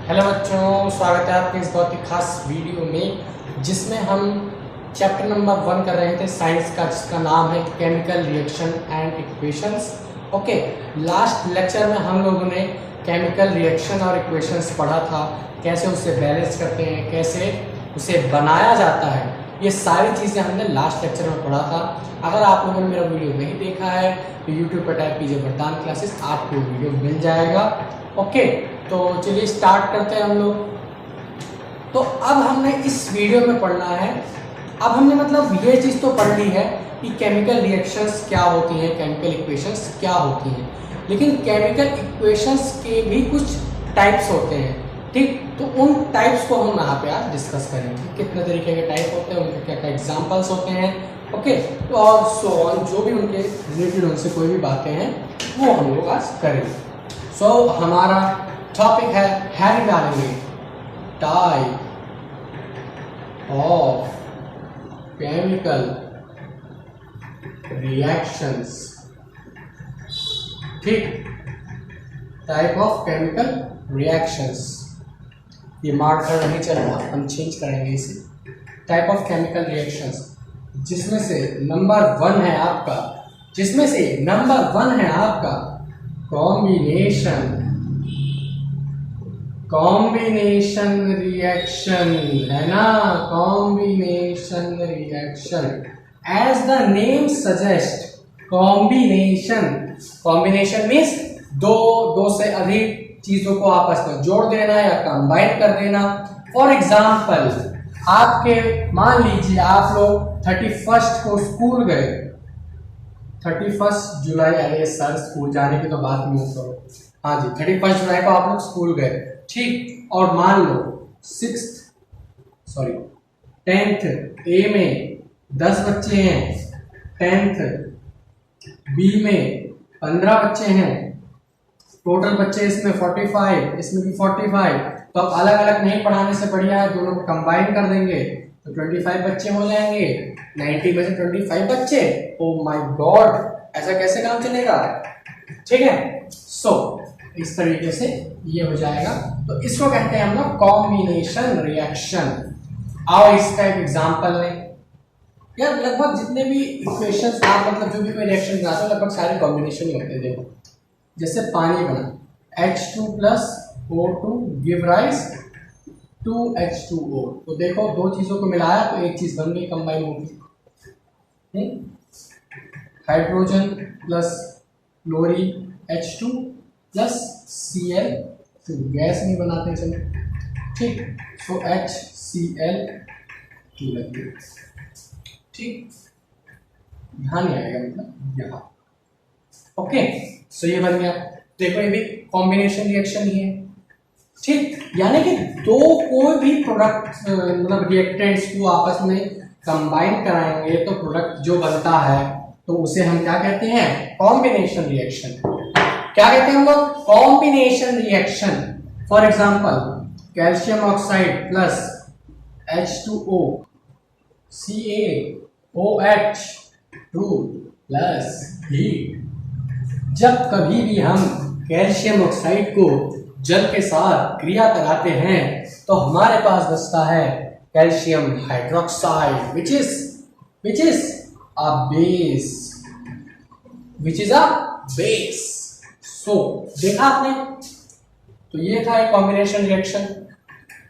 Hello बच्चों, स्वागत है आपके इस बहुत ही खास वीडियो में जिसमें हम चैप्टर नंबर 1 कर रहे थे साइंस का, जिसका नाम है chemical reaction and equations. Okay, last lecture में हम लोगों ने केमिकल रिएक्शन और इक्वेशंस पढ़ा था, कैसे उसे बैलेंस करते हैं, कैसे उसे बनाया जाता है। ये सारी चीज़ें हमने लास्ट लेक्चर में पढ़ा था। अगर आप लोगों ने मेरा वीडियो नहीं देखा है तो यूट्यूब पर टाइप कीजिए वरदान क्लासेस, आपको वीडियो मिल जाएगा। ओके, तो चलिए स्टार्ट करते हैं हम लोग। तो अब हमने इस वीडियो में पढ़ना है, अब हमने मतलब ये चीज़ तो पढ़ ली है कि केमिकल रिएक्शंस क्या होती हैं, केमिकल इक्वेशंस क्या होती हैं, लेकिन केमिकल इक्वेशंस के भी कुछ टाइप्स होते हैं। ठीक, तो उन टाइप्स को हम यहाँ पे आज डिस्कस करेंगे, कितने तरीके के टाइप होते हैं, उनके क्या क्या एग्जाम्पल्स होते हैं। ओके, तो और सो ऑन, जो भी उनके रिलेटेड उनसे कोई भी बातें हैं वो हम लोग आज करेंगे। सो हमारा टॉपिक है निकालेंगे टाइप ऑफ केमिकल रिएक्शंस। ठीक, टाइप ऑफ केमिकल रिएक्शंस, ये मार्कर नहीं चल रहा, हम चेंज करेंगे इसे। टाइप ऑफ केमिकल रिएक्शंस, जिसमें से नंबर 1 है आपका कॉम्बिनेशन रिएक्शन, है ना। Combination reaction, as the name suggest, combination means दो से अधिक चीजों को आपस में जोड़ देना या कंबाइन कर देना। फॉर एग्जाम्पल, आपके मान लीजिए आप लोग 31 को स्कूल गए, 31 जुलाई, अरे सर स्कूल जाने की तो बात नहीं करो, हाँ जी, 31 जुलाई को आप लोग स्कूल गए। ठीक, और मान लो 10th ए में 10 बच्चे हैं, 10th बी में 15 बच्चे हैं, टोटल बच्चे इसमें 45, इसमें भी 45। तो अब अलग अलग नहीं पढ़ाने से बढ़िया है दोनों को कंबाइन कर देंगे तो 25 बच्चे हो जाएंगे। 90 में से 25 बच्चे, ओ माय गॉड, ऐसा कैसे काम चलेगा। ठीक है, सो इस तरीके से ये हो जाएगा। तो इसको कहते हैं हम लोग कॉम्बिनेशन रिएक्शन। आओ इसका एक एग्जांपल लें। यार लगभग जितने भी इक्वेशंस आप मतलब जो भी कोई रिएक्शन बनाते हो लगभग सारे कॉम्बिनेशन ही होते हैं। देखो, जैसे पानी बना H2 plus O2 give rise to H2O, तो देखो दो चीजों को मिलाया तो एक चीज बन गई, कंबाइन होगी। Hydrogen plus chlorine H2 plus Cl2, gas नहीं बनाते चलो। ठीक, सो HCl2 लग गया। ठीक, ध्यान नहीं आएगा मतलब यहाँ। ओके, सो ये बन गया। देखो ये भी कॉम्बिनेशन रिएक्शन ही है। ठीक, यानी कि दो कोई भी प्रोडक्ट मतलब रिएक्टेंट्स को आपस में कंबाइन कराएंगे तो प्रोडक्ट जो बनता है तो उसे हम क्या कहते हैं, कॉम्बिनेशन रिएक्शन। क्या कहते हैं हम लोग, combination reaction. For example, calcium oxide plus H2O CaOH2 plus heat. जब कभी भी हम कैल्शियम ऑक्साइड को जल के साथ क्रिया कराते हैं तो हमारे पास बचता है calcium hydroxide which is a base. So देखा आपने, तो ये था एक कॉम्बिनेशन रिएक्शन।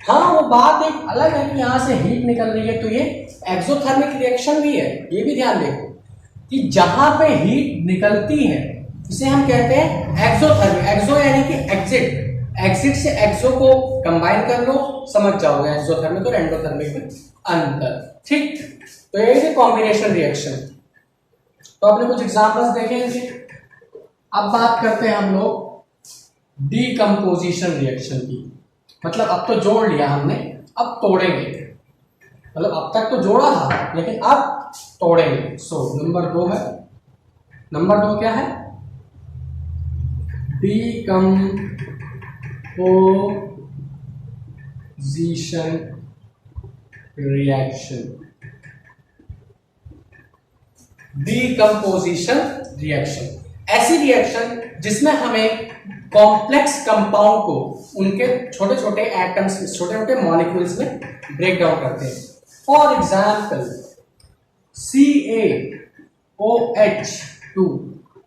हाँ, वो बात एक अलग है कि यहाँ से हीट निकल रही है तो ये एक्सोथर्मिक रिएक्शन भी है। ये भी ध्यान देखो कि जहां पे हीट निकलती है इसे हम कहते हैं एक्सोथर्मिक। एक्सो यानी कि एग्जिट से एक्सो को कंबाइन कर लो, समझ जाओगे एक्सोथर्मिक और एंडोथर्मिक में अंतर। ठीक, तो ये है कॉम्बिनेशन रिएक्शन। तो आपने कुछ एग्जांपल्स देखे इनके। अब बात करते हैं हम लोग डीकंपोजिशन रिएक्शन की। मतलब अब तो जोड़ लिया हमने, अब तोड़ेंगे। मतलब अब तक तो जोड़ा था लेकिन अब तोड़ेंगे। सो नंबर 2 है, नंबर 2 क्या है, डीकंपोजिशन रिएक्शन। डीकंपोजिशन रिएक्शन ऐसी रिएक्शन जिसमें हमें कॉम्प्लेक्स कंपाउंड को उनके छोटे छोटे एटम्स, छोटे छोटे मॉलिक्यूल्स में ब्रेक डाउन करते हैं। फॉर एग्जाम्पल CaOH2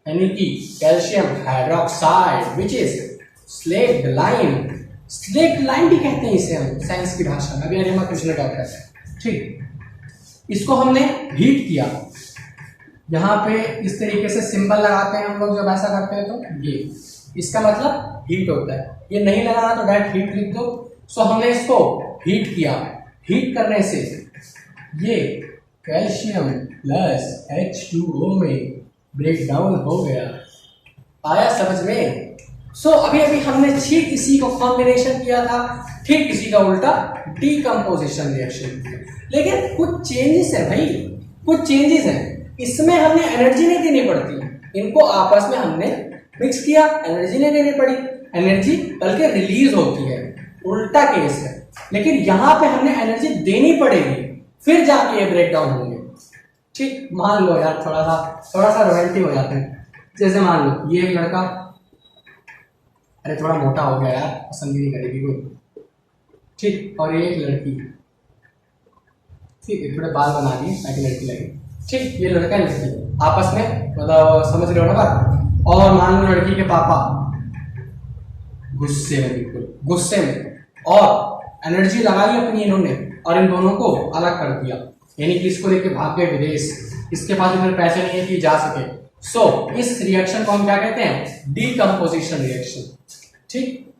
यानी कि calcium hydroxide which is slaked lime. Slaked lime भी कहते हैं इसे हम साइंस की भाषा में, अभी अरिमा कृष्ण डॉक्टर है, ठीक। इसको हमने हीट किया, यहाँ पे इस तरीके से सिंबल लगाते हैं हम लोग जब ऐसा करते हैं, तो ये इसका मतलब हीट होता है। ये नहीं लगाना तो डायरेक्ट हीट लिख दो। सो हमने इसको हीट किया, हीट करने से ये कैल्शियम प्लस H2O में ब्रेक डाउन हो गया। आया समझ में? सो अभी अभी हमने ठीक इसी को कॉम्बिनेशन किया था, ठीक इसी का उल्टा डीकम्पोजिशन रिएक्शन किया, लेकिन कुछ चेंजेस है भाई, कुछ चेंजेस हैं। इसमें हमने एनर्जी नहीं देनी पड़ती, इनको आपस में हमने मिक्स किया, एनर्जी नहीं देनी पड़ी, एनर्जी बल्कि रिलीज होती है, उल्टा केस है। लेकिन यहाँ पे हमने एनर्जी देनी पड़ेगी, फिर जाके ये ब्रेक डाउन होंगे, ठीक। मान लो यार थोड़ा सा रोमांटिक हो जाते हैं। जैसे मान लो ये एक लड़का, अरे थोड़ा मोटा हो गया यार, पसंद भी नहीं करेगी कोई, ठीक। और ये एक लड़की, ठीक है, थोड़े बाल बना दिए ताकि लड़की लगे, ठीक। ये लड़का लड़की आपस में, मतलब समझ रहे हो ना बात। और मान लो लड़की के पापा गुस्से में, बिल्कुल गुस्से में, और एनर्जी लगाई अपनी इन्होंने और इन दोनों को अलग कर दिया, यानी कि इसको लेके भाग गए विदेश, इसके पास इतने पैसे नहीं है कि जा सके। सो इस रिएक्शन को हम क्या कहते हैं? डीकम्पोजिशन रिएक्शन, ठीक।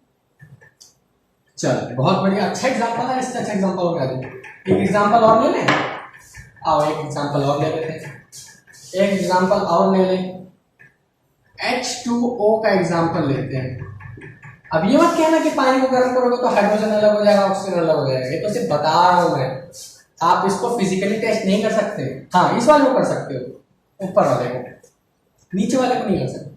चल बहुत बढ़िया, अच्छा एग्जांपल है, इससे अच्छा एग्जांपल और क्या दें? एक एग्जांपल और ले लें, आओ एक एग्जांपल और ले लेते हैं, एक एग्जांपल और ले लें, H2O का एग्जांपल लेते हैं। अब ये मत कहना कि पानी को गर्म करोगे तो हाइड्रोजन अलग हो जाएगा, ऑक्सीजन अलग हो जाएगा, ये तो सिर्फ बता रहा हूं मैं, आप इसको फिजिकली टेस्ट नहीं कर सकते। हाँ इस वाले को कर सकते हो, ऊपर वाले को, नीचे वाले को नहीं कर सकते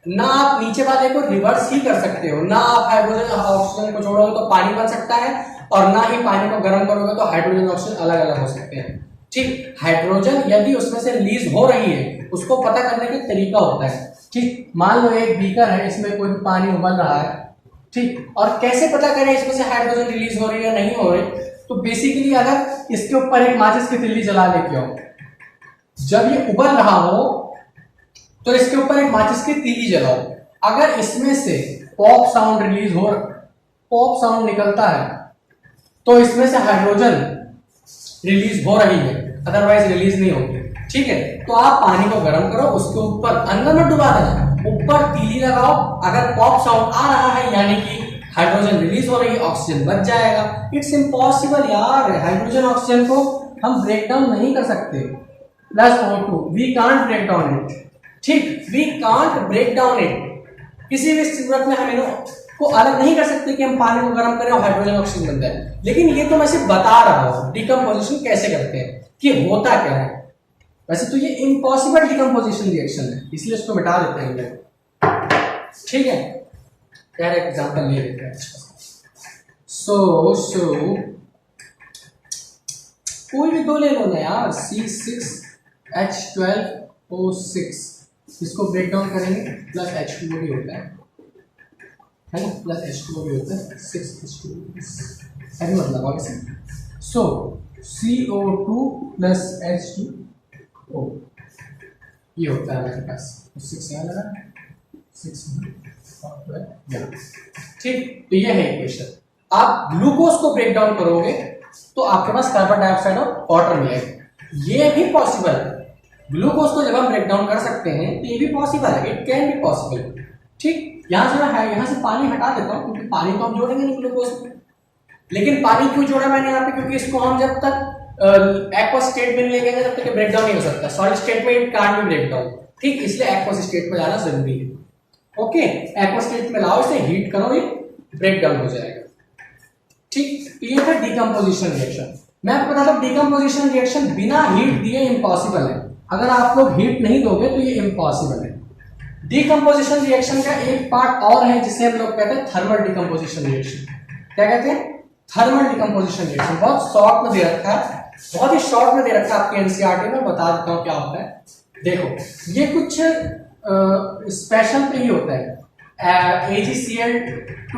ना। आप नीचे वाले को रिवर्स ही कर सकते हो ना, आप हाइड्रोजन ऑक्सीजन को जोड़ोगे तो पानी बन सकता है, और ना ही पानी को गर्म करोगे तो हाइड्रोजन ऑक्सीजन अलग अलग हो सकते हैं, ठीक। हाइड्रोजन यदि उसमें से रिलीज हो रही है, उसको पता करने का तरीका होता है, ठीक। मान लो एक बीकर है, इसमें कोई पानी उबल रहा है, ठीक, और कैसे पता करें इसमें से हाइड्रोजन रिलीज हो रही है नहीं हो रही? तो बेसिकली अगर इसके ऊपर एक माचिस की तिल्ली जला लेके आओ, जब ये उबल रहा हो तो इसके ऊपर एक माचिस की तीली जलाओ, अगर इसमें से पॉप साउंड रिलीज हो, पॉप साउंड निकलता है, तो इसमें से हाइड्रोजन रिलीज हो रही है, अदरवाइज रिलीज नहीं होगी, ठीक है। तो आप पानी को गर्म करो, उसके ऊपर अंदर में डुबा देना, ऊपर तीली लगाओ, अगर पॉप साउंड आ रहा है यानी कि हाइड्रोजन रिलीज हो रही है, ऑक्सीजन बच जाएगा। इट्स इम्पॉसिबल यार, हाइड्रोजन ऑक्सीजन को हम ब्रेक डाउन नहीं कर सकते, plus O2 we can't break down it, ठीक, we can't break down it. किसी भी सूरत में हम इन्हों को अलग नहीं कर सकते कि हम पानी को गर्म करें और हाइड्रोजन ऑक्सीजन बन जाए। लेकिन ये तो मैं सिर्फ बता रहा हूं डिकम्पोजिशन कैसे करते हैं, कि होता क्या है। वैसे तो ये इम्पॉसिबल डिकम्पोजिशन रिएक्शन है, इसलिए इसको मिटा देते हैं हम लोग, ठीक है। यार एक एग्जांपल ले लेते हैं। सो कोई भी दो ले लो ना यार, C6H12O6, इसको ब्रेक डाउन करेंगे, प्लस H2O भी होता है ना, प्लस H2O भी होता है, 6H2O ऐसे मतलब और इसे। सो CO2 प्लस H2O ये होता है हमारे पास, 6 यहाँ लगा, 6 यहाँ, ठीक। तो ये है इक्वेशन। आप ग्लूकोज को ब्रेक डाउन करोगे तो आपके पास कार्बन डाइऑक्साइड और वाटर मिलेगा, ये भी पॉसिबल है। ग्लूकोज को जब हम ब्रेक डाउन कर सकते हैं तो ये भी पॉसिबल है, इट कैन बी पॉसिबल, ठीक। यहाँ से मैं यहाँ से पानी हटा देता हूँ, क्योंकि पानी तो हम जोड़ेंगे नहीं ग्लूकोज में। लेकिन पानी क्यों जोड़ा मैंने यहाँ पे? क्योंकि इसको हम जब तक एक्वस स्टेट में नहीं लेके तब तक ब्रेक डाउन नहीं हो सकता, सॉलिड स्टेट में it can't be break down, ठीक। इसलिए एक्वस स्टेट में जाना जरूरी है, ओके। एक्वस स्टेट में लाओ, इसे हीट करो, ये ब्रेक डाउन हो जाएगा, ठीक। ये था डिकम्पोजिशन रिएक्शन। मैं आपको बताता हूँ डिकम्पोजिशन रिएक्शन बिना हीट दिए इम्पॉसिबल है, अगर आप लोग हीट नहीं दोगे तो ये इम्पॉसिबल है। डिकम्पोजिशन रिएक्शन का एक पार्ट और है जिसे हम लोग कहते हैं थर्मल डिकम्पोजिशन रिएक्शन। क्या कहते हैं? Thermal decomposition reaction. बहुत शॉर्ट में दे रखा है, बहुत ही शॉर्ट में दे रखा है आपके एनसीईआरटी में, बता देता हूँ क्या होता है। देखो ये कुछ स्पेशल पे ही होता है, AgCl2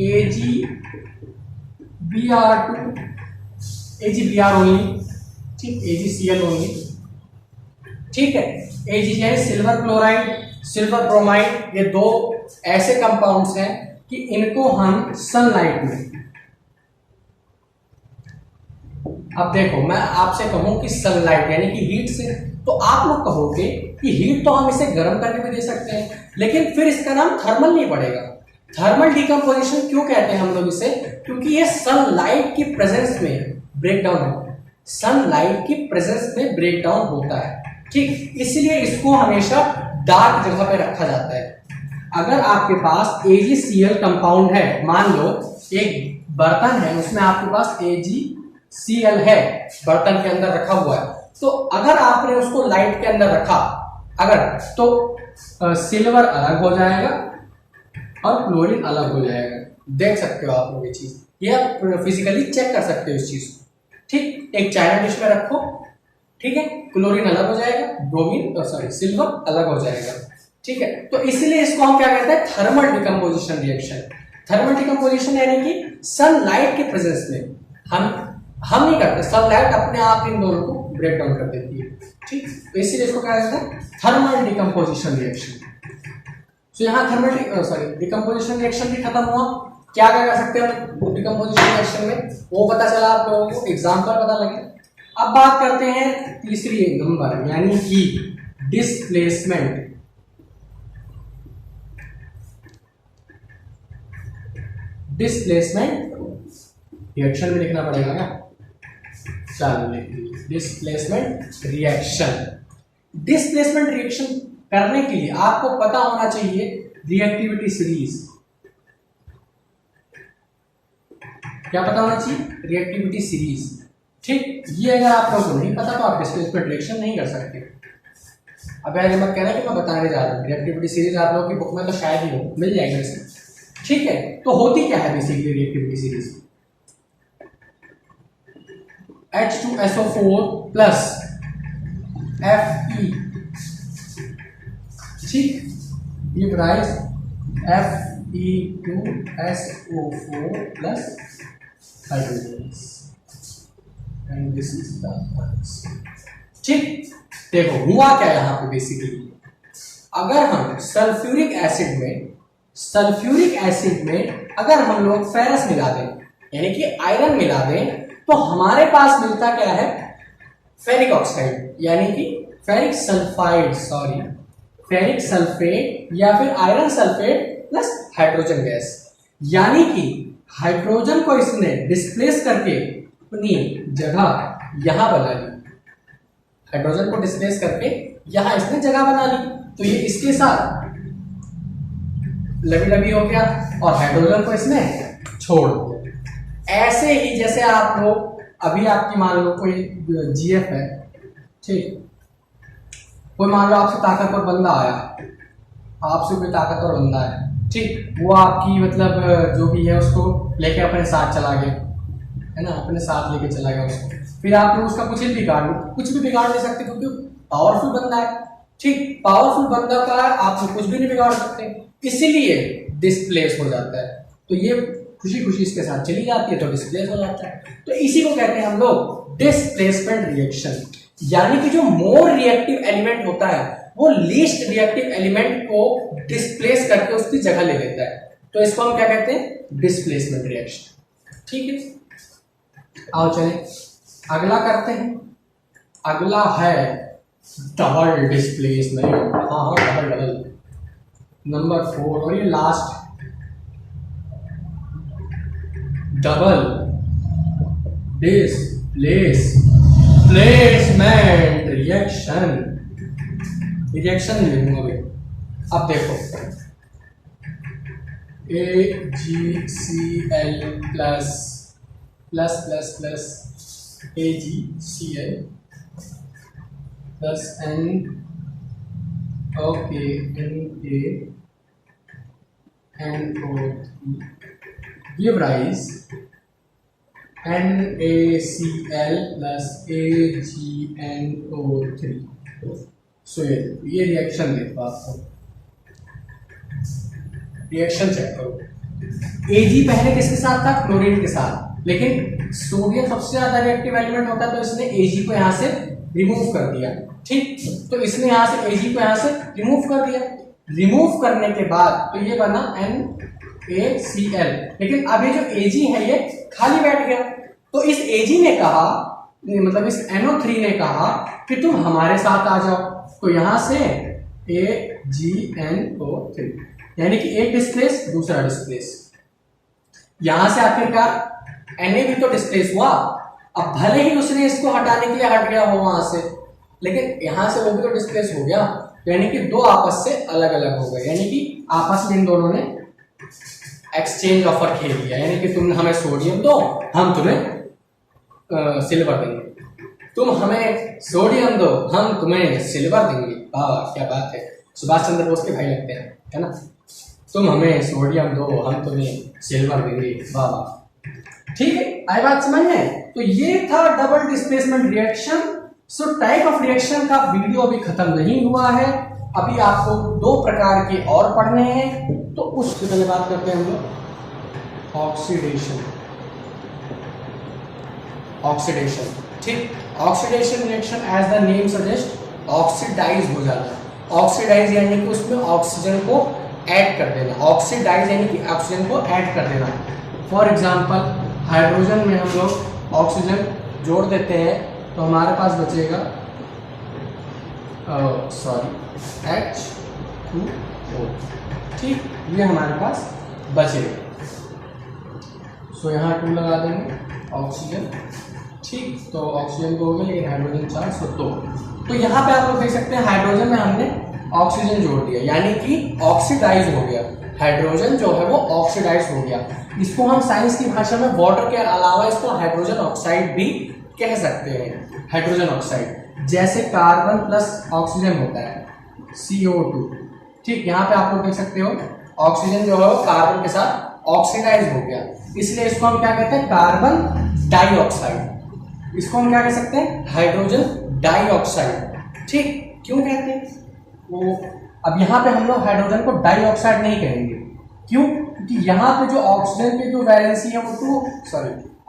AgBr2 AgBr ओनली, ठीक, AgCl ओनली, ठीक है। Ag यानी सिल्वर क्लोराइड, सिल्वर ब्रोमाइड, ये दो ऐसे कंपाउंड्स हैं कि इनको हम सनलाइट में, अब देखो मैं आपसे कहूं कि सनलाइट यानी कि हीट से, तो आप लोग कहोगे कि हीट तो हम इसे गर्म करके भी दे सकते हैं, लेकिन फिर इसका नाम थर्मल नहीं पड़ेगा। थर्मल डिकम्पोजिशन क्यों कहते हैं हम लोग इसे? क्योंकि ये सनलाइट की प्रेजेंस में ब्रेक डाउन होता है, सनलाइट की प्रेजेंस में ब्रेक डाउन होता है, ठीक, इसलिए इसको हमेशा डार्क जगह पे रखा जाता है। अगर आपके पास AgCl कंपाउंड है, मान लो एक बर्तन है उसमें आपके पास AgCl है, बर्तन के अंदर रखा हुआ है, तो अगर आपने उसको लाइट के अंदर रखा अगर, तो सिल्वर अलग हो जाएगा और क्लोरीन अलग हो जाएगा। देख सकते हो आप लोग ये चीज, ये आप फिजिकली चेक कर सकते हो इस चीज को, ठीक। एक चाइना डिश में रखो, ठीक है, क्लोरीन अलग हो जाएगा, ब्रोमीन सॉरी सिल्वर अलग हो जाएगा, ठीक है। तो इसलिए इसको हम क्या कहते हैं? Thermal decomposition reaction. Thermal decomposition यानी कि सनलाइट के प्रेजेंस में हम नहीं करते, सनलाइट अपने आप इन दोनों को ब्रेक डाउन कर देती है, ठीक। तो इसीलिए इसको क्या कहते हैं? Thermal decomposition reaction. तो यहाँ थर्मल डिकम्पोजिशन रिएक्शन भी खत्म हुआ। क्या क्या कर सकते हैं हम डिकम्पोजिशन रिएक्शन में, वो पता चला आप लोगों को, एग्जाम्पल पता लगे। अब बात करते हैं तीसरी नंबर यानी कि डिस्प्लेसमेंट। डिस्प्लेसमेंट रिएक्शन में लिखना पड़ेगा क्या? चलिए, डिस्प्लेसमेंट रिएक्शन। डिस्प्लेसमेंट रिएक्शन करने के लिए आपको पता होना चाहिए रिएक्टिविटी सीरीज। क्या पता होना चाहिए? रिएक्टिविटी सीरीज, ठीक। ये अगर आप लोगों को नहीं पता तो आप डिस्प्लेसमेंट रिएक्शन नहीं कर सकते। अब यार मत कहना कि मैं बताने जा रहा हूँ, रिएक्टिविटी सीरीज आप लोगों की बुक में तो शायद ही हो, मिल जाएगी वैसे, ठीक है। तो होती क्या है basically reactivity series? H2SO4 plus Fe, ठीक, give rise Fe2SO4 plus hydrogen and this is the answer, ठीक। देखो हुआ क्या यहां पे बेसिकली, अगर हम सल्फ्यूरिक एसिड में अगर हम लोग फेरस मिला दें यानी कि आयरन मिला दें, तो हमारे पास मिलता क्या है? फेरिक ऑक्साइड यानी कि फेरिक सल्फेट या फिर iron sulphate plus hydrogen gas. यानी कि हाइड्रोजन को इसने डिस्प्लेस करके अपनी जगह यहां बना ली, हाइड्रोजन को डिस्प्लेस करके यहां इसने जगह बना ली, तो ये इसके साथ लबी हो गया और हाइड्रोजन को इसने छोड़ दिया। ऐसे ही जैसे आप लोग अभी आपकी मान लो कोई GF है, ठीक, कोई मान लो आपसे ताकतवर बंदा आया, आपसे कोई ताकतवर बंदा है, ठीक, वो आपकी मतलब जो भी है उसको लेके अपने साथ चला गया, है ना, अपने साथ लेके चला गया उसको, फिर आप लोग उसका कुछ भी बिगाड़ नहीं सकते क्योंकि पावरफुल बंदा है, ठीक। पावरफुल बंदा का आप कुछ भी नहीं बिगाड़ सकते, इसीलिए डिस्प्लेस हो जाता है। तो ये खुशी खुशी इसके साथ चली जाती है तो डिस्प्लेस हो जाता है। तो इसी को कहते हैं हम लोग डिस्प्लेसमेंट रिएक्शन। यानी कि जो मोर रिएक्टिव एलिमेंट होता है वो लीस्ट रिएक्टिव एलिमेंट को डिस्प्लेस करके उसकी जगह ले लेता है, तो इसको हम क्या कहते हैं? डिस्प्लेसमेंट रिएक्शन, ठीक है। आओ चले अगला करते हैं। अगला है डबल डिस्प्लेसमेंट। हाँ डबल नंबर 4 और ये लास्ट, डबल डिस्प्लेसमेंट रिएक्शन लिखूंगा भाई। अब देखो AgCl plus AgCl plus NaNO3 give rise NaCl plus AgNO3। सो ये रिएक्शन देखो आपको, रिएक्शन चेक करो। Ag पहले किसके साथ था? क्लोरीन के साथ, लेकिन सोडियम सबसे ज्यादा रिएक्टिव एलिमेंट होता है तो इसने Ag को यहाँ से रिमूव कर दिया। ठीक, तो इसने यहाँ से Ag को यहाँ से रिमूव कर दिया। रिमूव करने के बाद तो ये बना NaCl, लेकिन अब ये जो Ag है ये खाली बैठ गया। तो इस Ag ने कहा, मतलब इस NO3 ने कहा कि तुम हमारे साथ आ जाओ। तो यहां से AgNO3, यानी कि एक डिस्प्लेस दूसरा डिस्प्लेस। यहां से आखिरकार Na भी तो डिस्प्लेस हुआ। अब भले ही उसने इसको हटाने के लिए हट गया हो वहां से, लेकिन यहां से वो भी तो डिस्प्लेस हो गया, यानी कि दो आपस से अलग अलग हो गए, यानी कि आपस में इन दोनों ने एक्सचेंज ऑफर खेल लिया। यानी कि तुम हमें सोडियम दो, हम तुम्हें सिल्वर देंगे, तुम हमें सोडियम दो, हम तुम्हें सिल्वर देंगे। वाह क्या बात है, सुभाष चंद्र बोस के भाई लगते हैं, है ना। तुम हमें सोडियम दो, हम तुम्हें सिल्वर देंगे। वाह, ठीक है, आई बात समझ में। तो ये था double displacement reaction. So type of reaction का वीडियो अभी खत्म नहीं हुआ है, अभी आपको दो प्रकार के और पढ़ने हैं। तो उससे पहले बात करते हैं हम लोग ऑक्सीडेशन। ऑक्सीडेशन, ठीक, oxidation reaction as the name suggest oxidise हो जाना। ऑक्सीडाइज यानी कि उसमें ऑक्सीजन को ऐड कर देना। ऑक्सीडाइज यानी कि ऑक्सीजन को ऐड कर देना। फॉर एग्जांपल हाइड्रोजन में हम लोग ऑक्सीजन जोड़ देते हैं तो हमारे पास बचेगा H2O, ठीक, ये हमारे पास बचेगा। सो यहाँ 2 लगा देंगे, ऑक्सीजन, ठीक, तो ऑक्सीजन को हो गया, लेकिन हाइड्रोजन 4, सो 2। तो यहाँ पे आप लोग देख सकते हैं हाइड्रोजन में हमने ऑक्सीजन जोड़ दिया, यानी कि ऑक्सीडाइज हो गया। हाइड्रोजन जो है वो ऑक्सीडाइज हो गया। इसको हम साइंस की भाषा में वाटर के अलावा इसको हाइड्रोजन ऑक्साइड भी कह सकते हैं। हाइड्रोजन ऑक्साइड जैसे कार्बन प्लस ऑक्सीजन होता है CO2, ठीक, यहाँ पे आप लोग देख सकते हो ऑक्सीजन जो है वो कार्बन के साथ ऑक्सीडाइज हो गया, इसलिए इसको हम क्या कहते हैं? Carbon dioxide. इसको हम क्या कह सकते हैं? हाइड्रोजन डाइऑक्साइड, ठीक। क्यों कहते हैं वो? अब यहाँ पे हम लोग हाइड्रोजन को डाइऑक्साइड नहीं कहेंगे। क्यों? क्योंकि यहाँ पे जो ऑक्सीजन के जो वैलेंसी है वो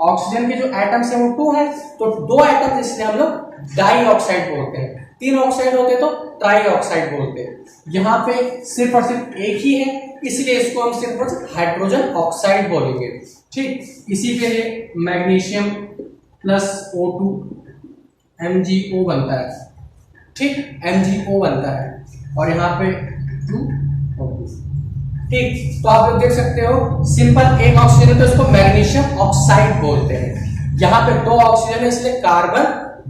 ऑक्सीजन के जो एटम्स है वो 2 है, तो 2 एटम इसलिए हम लोग डाइऑक्साइड बोलते हैं। 3 ऑक्साइड होते तो ट्राइऑक्साइड बोलते हैं। यहाँ पे सिर्फ और सिर्फ एक ही है, इसलिए इसको हम सिर्फ और सिर्फ हाइड्रोजन ऑक्साइड बोलेंगे, ठीक। इसी के लिए मैग्नीशियम प्लस O2 MgO बनता है, ठीक, MgO बनता है, और यहाँ पे 2O2, ठीक। तो आप लोग देख सकते हो सिंपल एक ऑक्सीजन है तो इसको मैग्नीशियम ऑक्साइड बोलते हैं। यहाँ पे 2 ऑक्सीजन है इसलिए कार्बन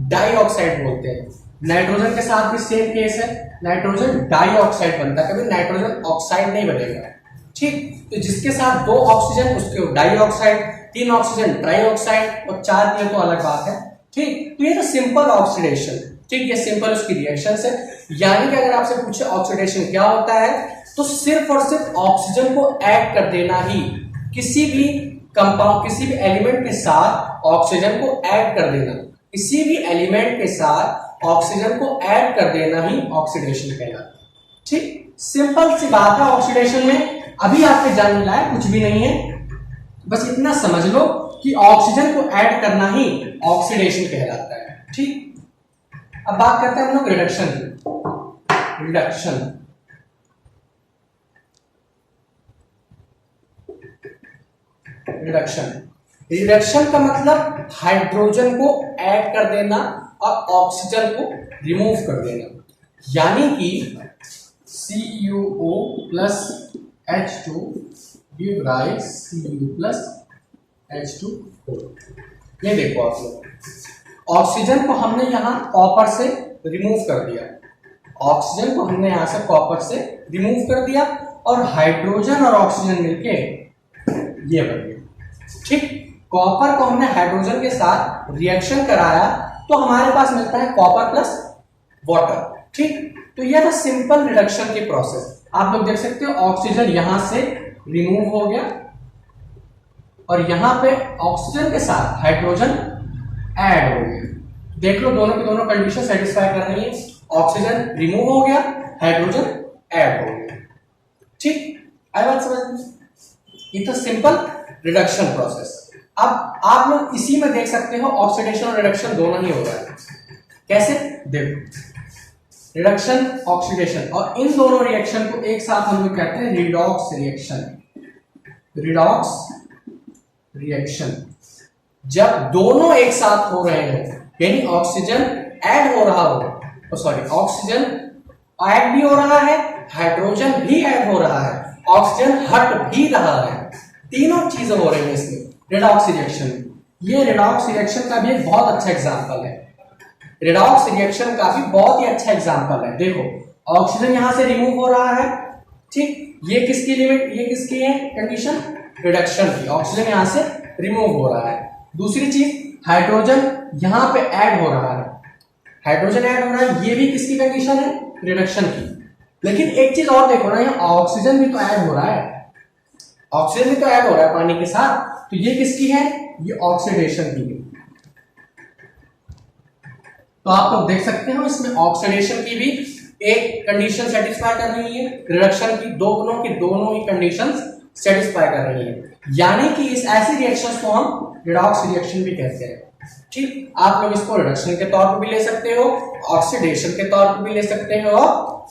डाइऑक्साइड बोलते हैं। नाइट्रोजन के साथ भी सेम केस है, नाइट्रोजन डाइऑक्साइड बनता है, कभी नाइट्रोजन ऑक्साइड नहीं बनेगा, ठीक। तो जिसके साथ 2 ऑक्सीजन उसके डाइऑक्साइड, 3 ऑक्सीजन ट्राइऑक्साइड, और 4 दिए तो अलग बात है, ठीक। तो ये तो सिंपल ऑक्सीडेशन, ठीक, ये सिंपल उसकी रिएक्शन है। यानी कि अगर आपसे पूछे ऑक्सीडेशन क्या होता है, तो सिर्फ और सिर्फ ऑक्सीजन को ऐड कर देना ही, किसी भी कंपाउंड, किसी भी एलिमेंट के साथ ऑक्सीजन को ऐड कर देना, किसी भी एलिमेंट के साथ ऑक्सीजन को ऐड कर देना ही ऑक्सीडेशन कहलाता है, ठीक। सिंपल सी बात है ऑक्सीडेशन में। अभी आपके जानने लायक कुछ भी नहीं है, बस इतना समझ लो कि ऑक्सीजन को ऐड करना ही ऑक्सीडेशन कहलाता है, ठीक। अब बात करते हैं हम लोग रिडक्शन की। रिडक्शन, रिडक्शन का मतलब हाइड्रोजन को ऐड कर देना और ऑक्सीजन को रिमूव कर देना। यानी कि CuO plus H2 give rise Cu plus H2O। ये देखो आप लोग, ऑक्सीजन को हमने यहाँ कॉपर से रिमूव कर दिया, ऑक्सीजन को हमने यहाँ से कॉपर से रिमूव कर दिया, और हाइड्रोजन और ऑक्सीजन मिलके ये बन गया, ठीक। कॉपर को हमने हाइड्रोजन के साथ रिएक्शन कराया तो हमारे पास मिलता है कॉपर प्लस वाटर, ठीक। तो यह था सिंपल रिडक्शन की प्रोसेस। आप लोग देख सकते हो ऑक्सीजन यहां से रिमूव हो गया और यहां पे ऑक्सीजन के साथ हाइड्रोजन ऐड हो गया। देख लो दोनों की दोनों कंडीशन सेटिस्फाई कर रही है। ऑक्सीजन रिमूव हो गया, हाइड्रोजन ऐड हो गया, ठीक। आई बात समझ में? ये तो सिंपल रिडक्शन प्रोसेस। अब आप लोग इसी में देख सकते हो ऑक्सीडेशन और रिडक्शन दोनों ही हो रहा है। कैसे? देखो रिडक्शन ऑक्सीडेशन, और इन दोनों रिएक्शन को एक साथ हम लोग कहते हैं रिडॉक्स रिएक्शन। रिडॉक्स रिएक्शन जब दोनों एक साथ हो रहे हो, यानी ऑक्सीजन ऐड हो रहा हो, सॉरी ऑक्सीजन ऐड भी हो रहा है, हाइड्रोजन भी ऐड हो रहा है, ऑक्सीजन हट भी रहा है, तीनों चीजें हो रही है इसमें रिडॉक्स रिएक्शन। ये रिडॉक्स रिएक्शन का भी एक बहुत अच्छा एग्जांपल है। रिडॉक्स रिएक्शन का भी बहुत ही अच्छा एग्जांपल है। देखो ऑक्सीजन यहां से रिमूव हो रहा है, ठीक, ये किसकी लिमिट, ये किसकी है कंडीशन, रिडक्शन की, ऑक्सीजन यहां से रिमूव हो रहा है। दूसरी चीज हाइड्रोजन यहां पे ऐड हो रहा है, हाइड्रोजन ऐड हो रहा है, ये भी किसकी कंडीशन है, रिडक्शन की। लेकिन एक चीज और देखो ना, यहाँ ऑक्सीजन भी तो ऐड हो रहा है, ऑक्सीजन भी तो ऐड हो रहा है पानी के साथ, तो ये किसकी है, ये ऑक्सीडेशन की है। तो आप लोग देख सकते हो इसमें ऑक्सीडेशन की भी एक कंडीशन सेटिस्फाई कर रही है, रिडक्शन की दोनों की दोनों ही कंडीशंस सेटिस्फाई कर रही है, यानी कि इस ऐसी रिएक्शंस को हम रिडॉक्स रिएक्शन भी कहते हैं। ठीक, आप लोग इसको रिडक्शन के तौर पर भी ले सकते हो, ऑक्सीडेशन के तौर पर भी ले सकते हो,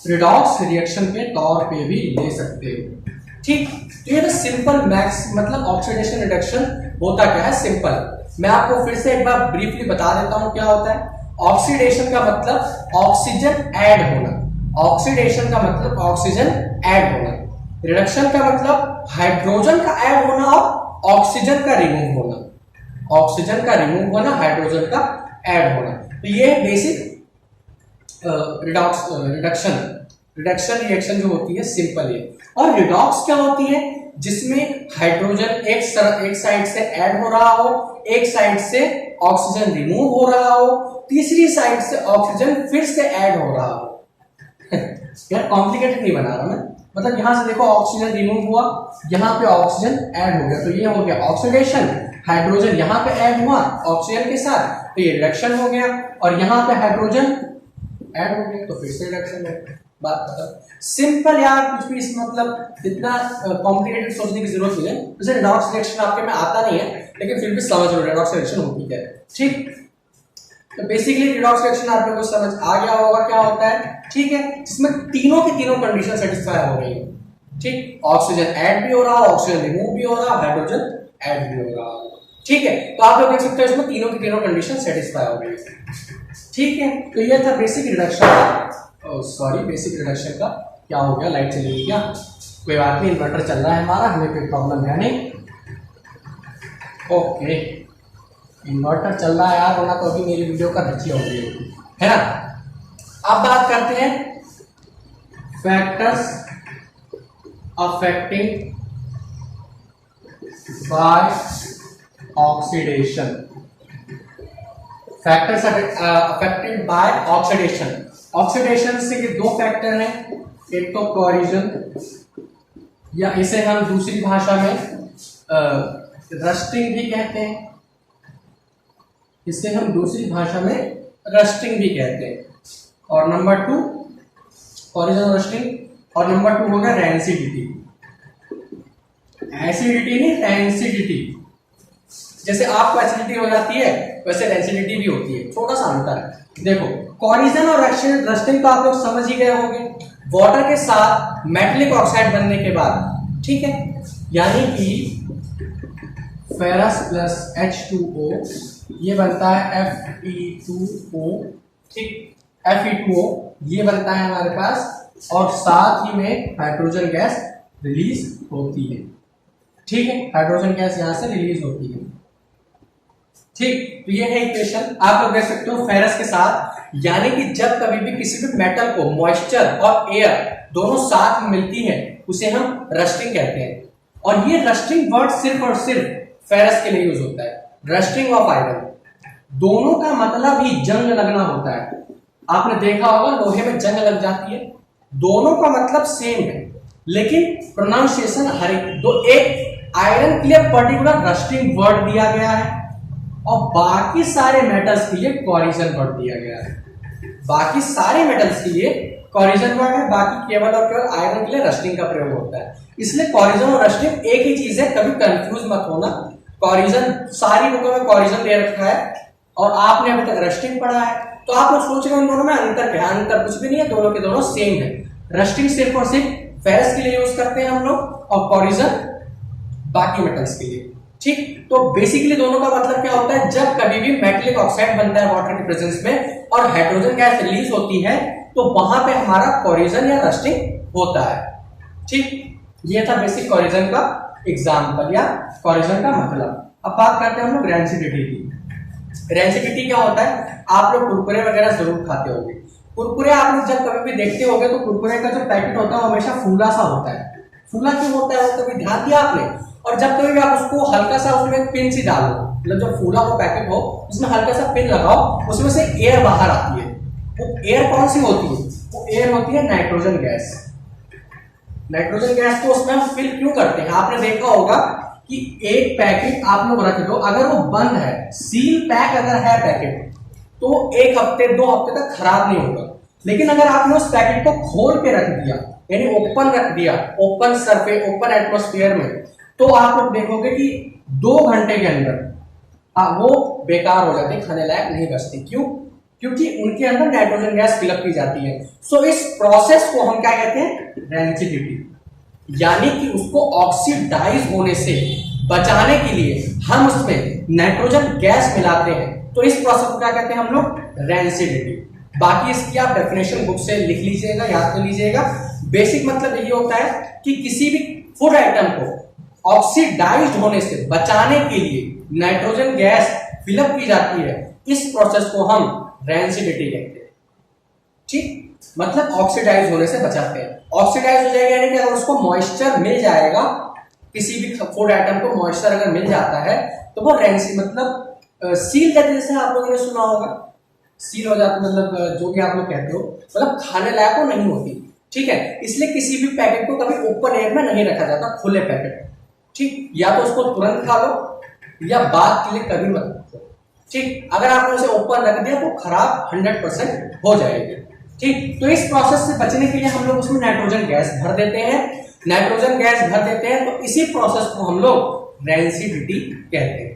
रिडॉक्स रिएक्शन के तौर पे भी ले सकते हो। ठीक, तो ये सिंपल मैक्स मतलब ऑक्सीडेशन रिडक्शन होता क्या है, सिंपल। मैं आपको फिर से एक बार ब्रीफली बता देता हूं क्या होता है। ऑक्सीडेशन का मतलब ऑक्सीजन ऐड होना, ऑक्सीडेशन का मतलब ऑक्सीजन ऐड होना, रिडक्शन का मतलब हाइड्रोजन का ऐड होना और ऑक्सीजन का रिमूव होना, ऑक्सीजन का रिमूव होना, हाइड्रोजन का ऐड होना। तो ये बेसिक रिडक्शन रिएक्शन जो होती है सिंपल है। और रिडॉक्स क्या होती है, जिसमें हाइड्रोजन एक साइड से ऐड हो रहा हो, एक साइड से ऑक्सीजन रिमूव हो रहा हो, तीसरी साइड से ऑक्सीजन फिर से ऐड हो रहा हो। यार कॉम्प्लिकेटेड नहीं बना रहा मैं, मतलब यहां से देखो ऑक्सीजन रिमूव हुआ, यहाँ पे ऑक्सीजन ऐड हो गया, तो ये हो गया ऑक्सीडेशन। हाइड्रोजन यहाँ पे ऐड हुआ ऑक्सीजन के साथ, तो ये रिडक्शन हो गया, और यहाँ पे हाइड्रोजन ऐड हो गया तो फिर से रिडक्शन हो गया। बात खत्म, सिंपल यार, कुछ भी इसमें मतलब इतना कॉम्प्लिकेटेड सोचने की जरूरत नहीं है। जैसे रिडॉक्स रिएक्शन आपके में आता नहीं है, लेकिन फिर भी समझ लो रिडॉक्स रिएक्शन होती क्या है। ठीक, तो बेसिकली रिडॉक्स रिएक्शन आप लोगों को समझ आ गया होगा क्या होता है। ठीक है, जिसमें तीनों की तीनों कंडीशन सेटिस्फाई हो रही है। ठीक, ऑक्सीजन ऐड भी हो रहा है, ऑक्सीजन रिमूव भी हो रहा है, हाइड्रोजन ऐड भी हो रहा है। ठीक है, तो आप लोग देख सकते हो इसमें तीनों की तीनों कंडीशन सेटिस्फाई हो रही है। ठीक है, तो ये था basic reduction, sorry basic reduction का। क्या हो गया, लाइट चली गई क्या? कोई बात नहीं, इन्वर्टर चल रहा है हमारा, हमें कोई प्रॉब्लम है नहीं। ओके, इन्वर्टर चल रहा है यार, वरना तो अभी मेरी वीडियो का धच्ची हो गई है ना। अब बात करते हैं factors affecting by oxidation. Factors affected by oxidation. Oxidation से ये दो फैक्टर हैं, एक तो कोरिजन, या इसे हम दूसरी भाषा में रस्टिंग भी कहते हैं, इसे हम दूसरी भाषा में रस्टिंग भी कहते हैं। और नंबर 2 कोरिजन रस्टिंग, और नंबर 2 होगा रेंसिडिटी। एसिडिटी नहीं, रेंसिडिटी। जैसे आपको एसिडिटी हो जाती है वैसे रेंसिडिटी भी होती है, छोटा सा अंतर है। देखो कोरिजन और रस्टिंग तो आप लोग समझ ही गए होंगे, वाटर के साथ मेटलिक ऑक्साइड बनने के बाद, ठीक है, यानी कि फेरस प्लस H2O, ये बनता है Fe2O। ठीक, Fe2O ये बनता है हमारे पास, और साथ ही में हाइड्रोजन गैस रिलीज होती है। ठीक है, हाइड्रोजन गैस यहां से रिलीज होती है। ठीक, तो ये है इक्वेशन, आप लोग देख सकते हो फेरस के साथ, यानी कि जब कभी भी किसी भी मेटल को मॉइस्चर और एयर दोनों साथ में मिलती है उसे हम रस्टिंग कहते हैं। और ये रस्टिंग वर्ड सिर्फ और सिर्फ फेरस के लिए यूज होता है, रस्टिंग ऑफ आयरन। दोनों का मतलब ही जंग लगना होता है। आपने देखा होगा लोहे में जंग लग जाती है, दोनों का मतलब सेम है, लेकिन प्रोनाउंसिएशन हर एक आयरन के लिए पर्टिकुलर रस्टिंग वर्ड दिया गया है, और बाकी सारे मेटल्स के लिए कोरिजन वर्ड दिया गया है। बाकी सारे मेटल्स के लिए कोरिजन वर्ड है, बाकी केवल और केवल आयरन के लिए रस्टिंग का प्रयोग होता है। इसलिए कोरिजन और रस्टिंग एक ही चीज है, कभी कंफ्यूज मत होना। कोरिजन सारी बुकों में कोरिजन दे रखा है और आपने अभी तक रस्टिंग पढ़ा है, तो आप लोग सोच रहे हो इन दोनों में अंतर क्या है? अंतर कुछ भी नहीं है, दोनों के दोनों सेम है। रस्टिंग सिर्फ और सिर्फ फेरस के लिए यूज करते हैं हम लोग और कोरिजन बाकी मेटल्स के लिए। ठीक, तो बेसिकली दोनों का मतलब क्या होता है, जब कभी भी मेटेलिक ऑक्साइड बनता है वाटर के प्रेजेंस में और हाइड्रोजन गैस रिलीज होती है, तो वहां पे हमारा कोरिजन या रस्टिंग होता है। ठीक, ये था बेसिक कोरिजन का एग्जाम्पल या कोरिजन का मतलब। अब बात करते हैं हम लोग रेंसिडिटी की। रेंसिडिटी क्या होता है, आप लोग कुरकुरे वगैरह जरूर खाते होंगे। कुरकुरे आप लोग जब कभी भी देखते होंगे तो कुरकुरे का जो पैकेट होता है वो हमेशा फूला सा होता है। फूला क्यों होता है वो कभी ध्यान दिया आपने? और जब कभी भी आप उसको हल्का सा उसमें पिन सी डालो, मतलब जब फूला हुआ पैकेट हो उसमें हल्का सा पिन लगाओ, उसमें से एयर बाहर आती है। वो एयर कौन सी होती है? वो एयर होती है नाइट्रोजन गैस। नाइट्रोजन गैस को उसमें हम फिल क्यों करते हैं? आपने देखा होगा कि एक पैकेट आप लोग रख दो, अगर वो बंद है, सील पैक अगर है पैकेट, तो 1 हफ्ते 2 हफ्ते तक खराब नहीं होगा। लेकिन अगर आपने उस पैकेट को खोल के रख दिया, यानी ओपन रख दिया, ओपन सरफेस, ओपन एटमॉस्फेयर में, तो आप लोग देखोगे कि 2 घंटे के अंदर वो बेकार हो जाते, खाने लायक नहीं बचते। क्यों? क्योंकि उनके अंदर नाइट्रोजन गैस फिलअप की जाती है। सो इस प्रोसेस को हम क्या कहते हैं? रेंसिडिटी। यानी कि उसको ऑक्सीडाइज होने से बचाने के लिए हम उसमें नाइट्रोजन गैस मिलाते हैं, तो इस प्रोसेस को क्या कहते हैं हम लोग? रेंसिडिटी। बाकी इसकी आप डेफिनेशन बुक से लिख लीजिएगा, याद कर लीजिएगा। बेसिक मतलब यही होता है कि किसी भी फूड आइटम को ऑक्सीडाइज्ड होने से बचाने के लिए नाइट्रोजन गैस फिलअप की जाती है। इस प्रोसेस को हम रेंसिडिटी कहते हैं। ठीक, मतलब ऑक्सीडाइज होने से बचाते हैं। ऑक्सीडाइज हो जाएगा यानी कि अगर उसको मॉइस्चर मिल जाएगा, किसी भी फूड आइटम को मॉइस्चर अगर मिल जाता है तो वो रेंसी मतलब सील जाती है। जैसे आप लोगों ने सुना होगा सील हो जाती, मतलब जो भी आप लोग कहते हो, मतलब खाने लायक वो नहीं होती। ठीक है, इसलिए किसी भी पैकेट को कभी ओपन एयर में नहीं रखा जाता, खुले पैकेट। ठीक, या तो उसको तुरंत खा लो या बाद के लिए कभी मत रखो। ठीक, अगर आपने उसे ओपन रख दिया तो खराब 100% हो जाएगी। ठीक, तो इस प्रोसेस से बचने के लिए हम लोग उसमें नाइट्रोजन गैस भर देते हैं। नाइट्रोजन गैस भर देते हैं तो इसी प्रोसेस को हम लोग रेंसिडिटी कहते हैं।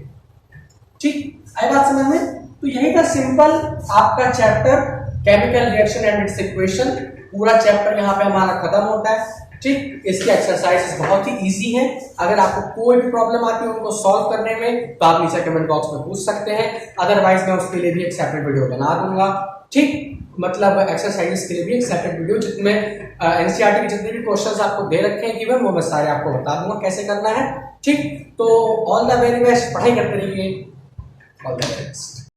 ठीक, आई बात समझ में? तो यही था सिंपल आपका chapter chemical reaction and it's equation. पूरा चैप्टर यहाँ पे हमारा खत्म होता है। ठीक, इसकी एक्सरसाइज बहुत ही इजी है। अगर आपको कोई भी प्रॉब्लम आती है उनको सॉल्व करने में तो आप नीचे कमेंट बॉक्स में पूछ सकते हैं, अदरवाइज मैं उसके लिए भी एक सेपरेट वीडियो बना दूंगा। ठीक, मतलब एक्सरसाइजेस के लिए भी एक सेपरेट वीडियो जिसमें एनसीईआरटी के जितने भी क्वेश्चंस आपको दे रखे हैं गिवन, वो मैं सारे आपको बता दूंगा कैसे करना है। ठीक, तो ऑल द वेरी बेस्ट, पढ़ाई करते रहिए। All the best.